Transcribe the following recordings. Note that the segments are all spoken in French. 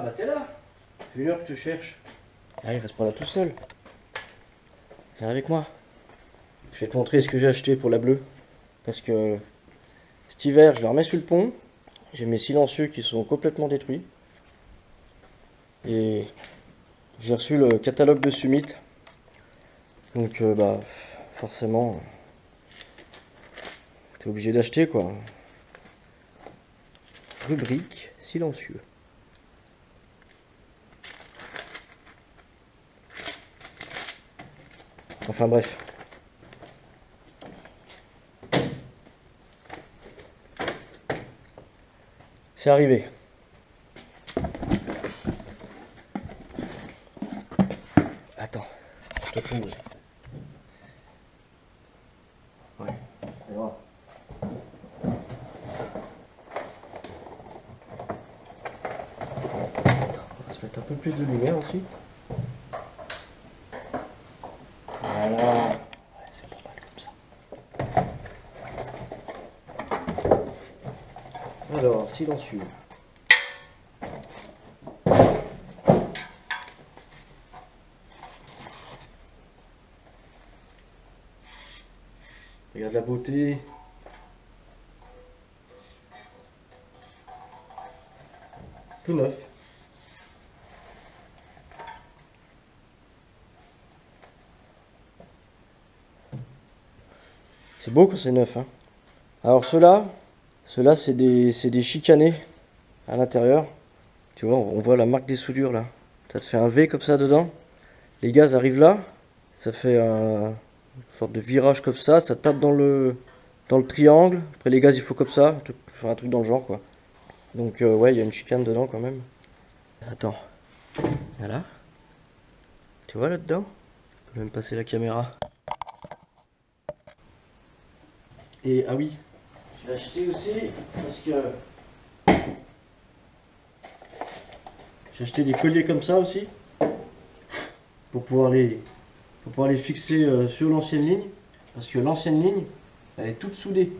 bah t'es là. Ça fait 1 heure que je te cherche. Ah, il reste pas là tout seul. Viens avec moi. Je vais te montrer ce que j'ai acheté pour la bleue. Parce que cet hiver, je la remets sur le pont. J'ai mes silencieux qui sont complètement détruits. Et j'ai reçu le catalogue de Summit. Donc bah forcément, t'es obligé d'acheter quoi. Rubrique silencieux. Enfin bref. C'est arrivé. Attends, je te pose. Ouais, c'est grave. On va se mettre un peu plus de lumière aussi. Voilà. Ouais, c'est pas mal comme ça. Alors, silencieux. Regarde la beauté. Tout neuf. C'est beau quand c'est neuf, hein. Alors ceux-là c'est des chicanés à l'intérieur. Tu vois, on voit la marque des soudures là. Ça te fait un V comme ça dedans. Les gaz arrivent là. Ça fait une sorte de virage comme ça tape dans le triangle. Après les gaz il faut comme ça, faire un truc dans le genre quoi. Donc ouais, il y a une chicane dedans quand même. Attends, voilà. Tu vois là-dedans? Je peux même passer la caméra. Et ah oui, je l'ai acheté aussi parce que j'ai acheté des colliers comme ça aussi pour pouvoir les fixer sur l'ancienne ligne, parce que l'ancienne ligne elle est toute soudée.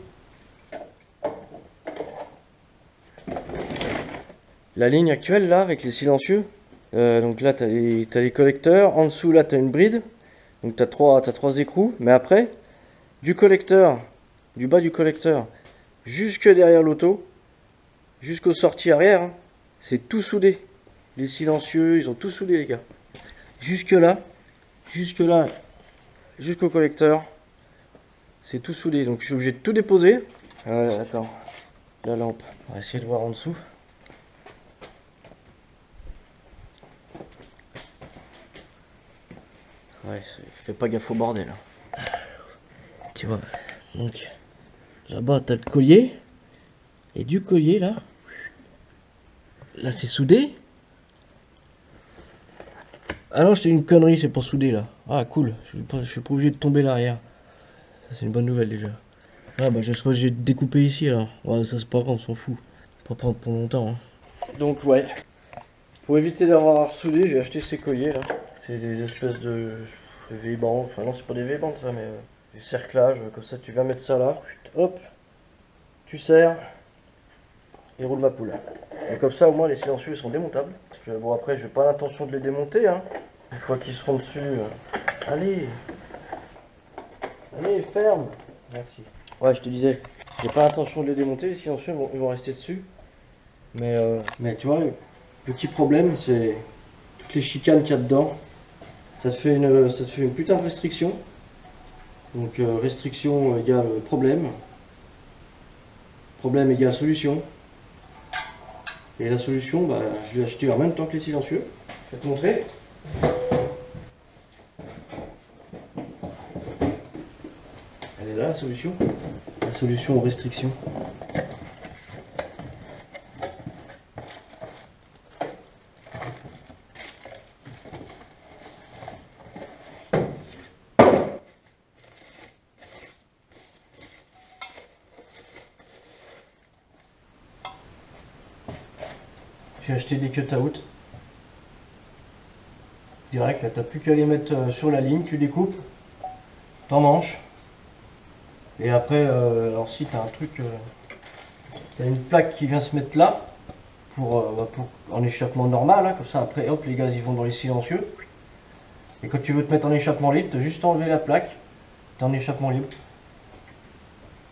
La ligne actuelle là avec les silencieux, donc là t'as les collecteurs, en dessous là t'as une bride, donc t'as trois écrous, mais après du collecteur, du bas du collecteur jusque derrière l'auto, jusqu'aux sorties arrière, hein, c'est tout soudé. Les silencieux ils ont tout soudé les gars. Jusque là, jusqu'au collecteur, c'est tout soudé, donc je suis obligé de tout déposer. Attends, la lampe, on va essayer de voir en dessous. Ouais, fais pas gaffe au bordel. Tu vois, donc là-bas t'as le collier, et du collier là c'est soudé. Ah non, j'étais une connerie, c'est pour souder là. Ah cool, je suis pas obligé de tomber l'arrière. Ça c'est une bonne nouvelle déjà. Ah bah je serais obligé de découper ici alors. Ouais, ça c'est pas grave, on s'en fout. Pas prendre pour longtemps. Hein. Donc ouais, pour éviter d'avoir à ressouder, j'ai acheté ces colliers là. C'est des espèces de V-bands, enfin non c'est pas des V-bands ça, mais des cerclages, comme ça tu viens mettre ça là. Hop, tu serres et roule ma poule. Et comme ça au moins les silencieux sont démontables. Parce que bon après j'ai pas l'intention de les démonter hein. Une fois qu'ils seront dessus. Allez, ferme. Merci. Ouais, je te disais, j'ai pas l'intention de les démonter, les silencieux ils vont rester dessus. Mais tu vois, le petit problème c'est toutes les chicanes qu'il y a dedans. Ça te fait une putain de restriction. Donc restriction égale problème. Problème égale solution. Et la solution, bah, je l'ai acheté en même temps que les silencieux. Je vais te montrer. Elle est là la solution. La solution aux restrictions. J'ai acheté des cut-out. Direct, là t'as plus qu'à les mettre sur la ligne, tu découpes, t'en manches. Et après, alors si t'as un truc, t'as une plaque qui vient se mettre là, en échappement normal, hein, comme ça après hop les gaz ils vont dans les silencieux. Et quand tu veux te mettre en échappement libre, tu as juste enlevé la plaque, tu es en échappement libre.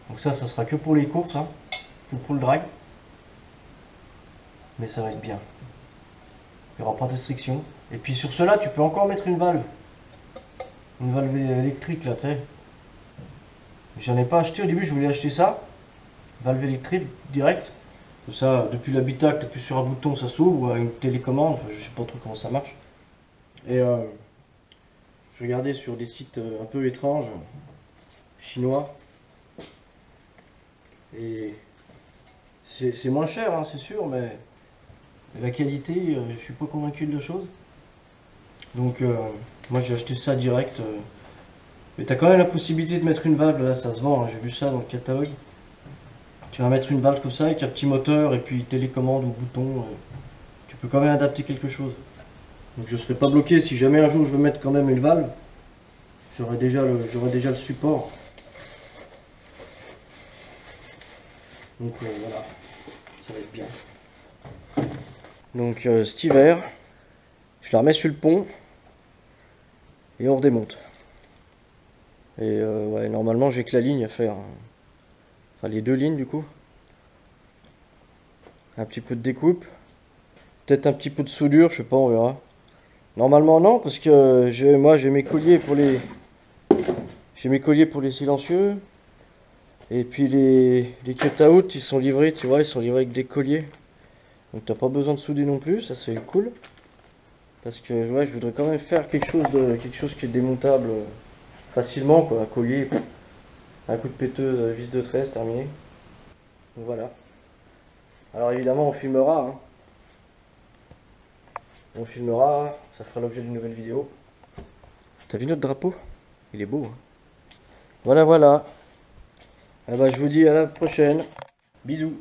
Donc ça sera que pour les courses, hein, que pour le drag. Mais ça va être bien. Il n'y aura pas de restriction. Et puis sur cela, tu peux encore mettre une valve. Une valve électrique là, tu sais. J'en ai pas acheté au début, je voulais acheter ça. Valve électrique direct. Comme ça, depuis l'habitacle, tu appuies sur un bouton, ça s'ouvre, ou à une télécommande, enfin, je sais pas trop comment ça marche. Et je regardais sur des sites un peu étranges, chinois. Et c'est moins cher, hein, c'est sûr, mais la qualité, je suis pas convaincu de la chose. Donc moi j'ai acheté ça direct. Mais t'as quand même la possibilité de mettre une valve, là ça se vend, hein, j'ai vu ça dans le catalogue. Tu vas mettre une valve comme ça avec un petit moteur et puis télécommande ou bouton. Tu peux quand même adapter quelque chose. Donc je ne serai pas bloqué si jamais un jour je veux mettre quand même une valve. J'aurai déjà le support. Donc voilà, ça va être bien. Donc cet hiver, je la remets sur le pont et on redémonte. Et ouais, normalement j'ai que la ligne à faire. Enfin les deux lignes du coup. Un petit peu de découpe. Peut-être un petit peu de soudure, je sais pas, on verra. Normalement non, parce que moi j'ai mes colliers pour les. J'ai mes colliers pour les silencieux. Et puis les cut-out, ils sont livrés, tu vois, ils sont livrés avec des colliers. Donc t'as pas besoin de souder non plus, ça c'est cool. Parce que ouais, je voudrais quand même faire quelque chose qui est démontable facilement, quoi. Un collier, un coup de péteuse, vis de tresse, terminé. Donc voilà. Alors évidemment on filmera, hein. On filmera, ça fera l'objet d'une nouvelle vidéo. T'as vu notre drapeau? Il est beau, hein. Voilà, voilà. Ah bah je vous dis à la prochaine. Bisous.